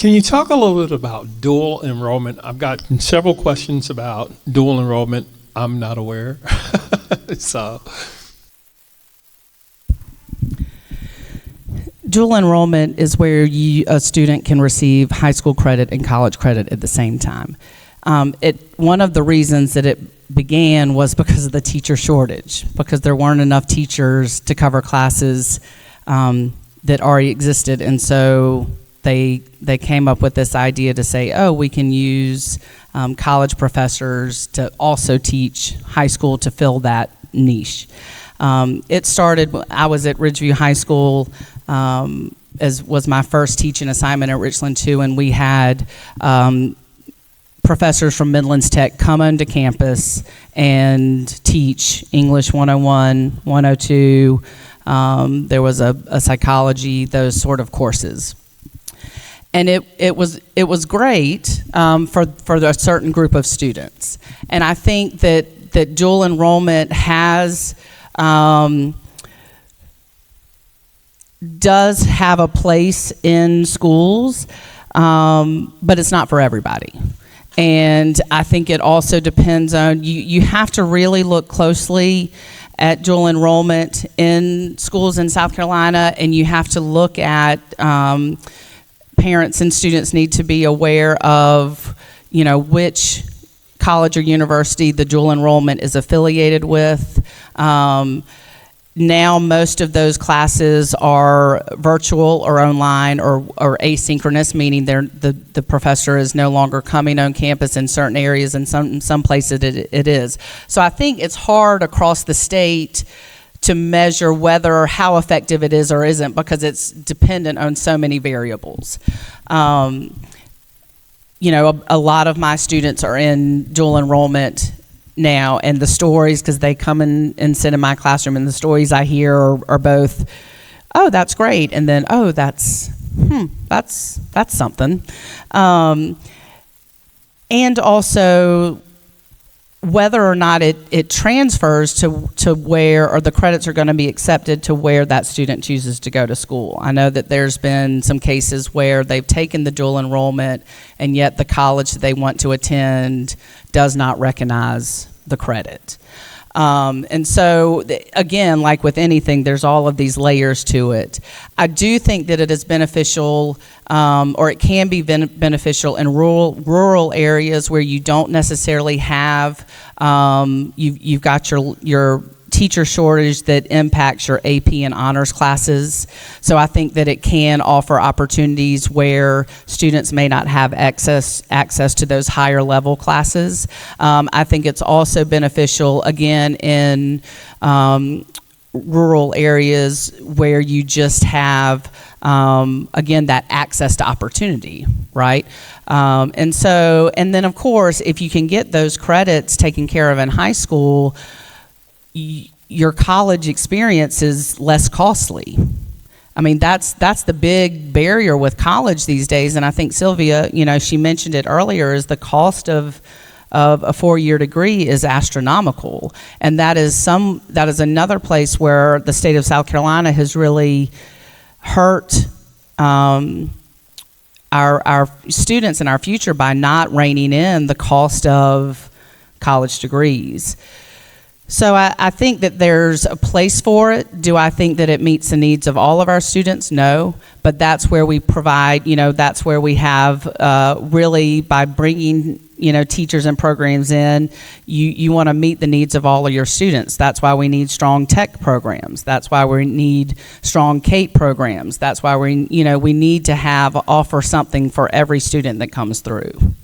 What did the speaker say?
Can you talk a little bit about dual enrollment? I've got several questions about dual enrollment. I'm not aware. So, dual enrollment is where a student can receive high school credit and college credit at the same time. One of the reasons that it began was because of the teacher shortage, because there weren't enough teachers to cover classes that already existed, and so they came up with this idea to say, oh, we can use college professors to also teach high school to fill that niche. It started, I was at Ridgeview High School, as was my first teaching assignment at Richland 2, and we had professors from Midlands Tech come onto campus and teach English 101, 102, there was a psychology, those sort of courses. And it was great for a certain group of students. And I think that dual enrollment does have a place in schools, but it's not for everybody. And I think it also depends on, you have to really look closely at dual enrollment in schools in South Carolina, and you have to look at parents and students need to be aware of, which college or university the dual enrollment is affiliated with. Now most of those classes are virtual or online or asynchronous, meaning the professor is no longer coming on campus in certain areas, and some places it is. So I think it's hard across the state to measure how effective it is or isn't, because it's dependent on so many variables. A lot of my students are in dual enrollment now, and the stories, because they come and sit in my classroom, and the stories I hear are both, oh, that's great, and then, oh, that's something. And also whether or not it transfers to where, or the credits are going to be accepted to where that student chooses to go to school. I know that there's been some cases where they've taken the dual enrollment, and yet the college that they want to attend does not recognize the credit. And so, again, like with anything, there's all of these layers to it. I do think that it is beneficial, or it can be beneficial in rural areas where you don't necessarily have, you've got your teacher shortage that impacts your AP and honors classes. So I think that it can offer opportunities where students may not have access to those higher level classes. I think it's also beneficial, again, in rural areas where you just have, again, that access to opportunity, right? And then of course, if you can get those credits taken care of in high school, your college experience is less costly. I mean, that's the big barrier with college these days, and I think Sylvia, she mentioned it earlier, is the cost of a 4-year degree is astronomical, and that is another place where the state of South Carolina has really hurt our students and our future by not reining in the cost of college degrees. So I think that there's a place for it. Do I think that it meets the needs of all of our students? No, but that's where we provide, that's where we have really, by bringing, teachers and programs in, you want to meet the needs of all of your students. That's why we need strong tech programs. That's why we need strong CAPE programs. That's why we need to offer something for every student that comes through.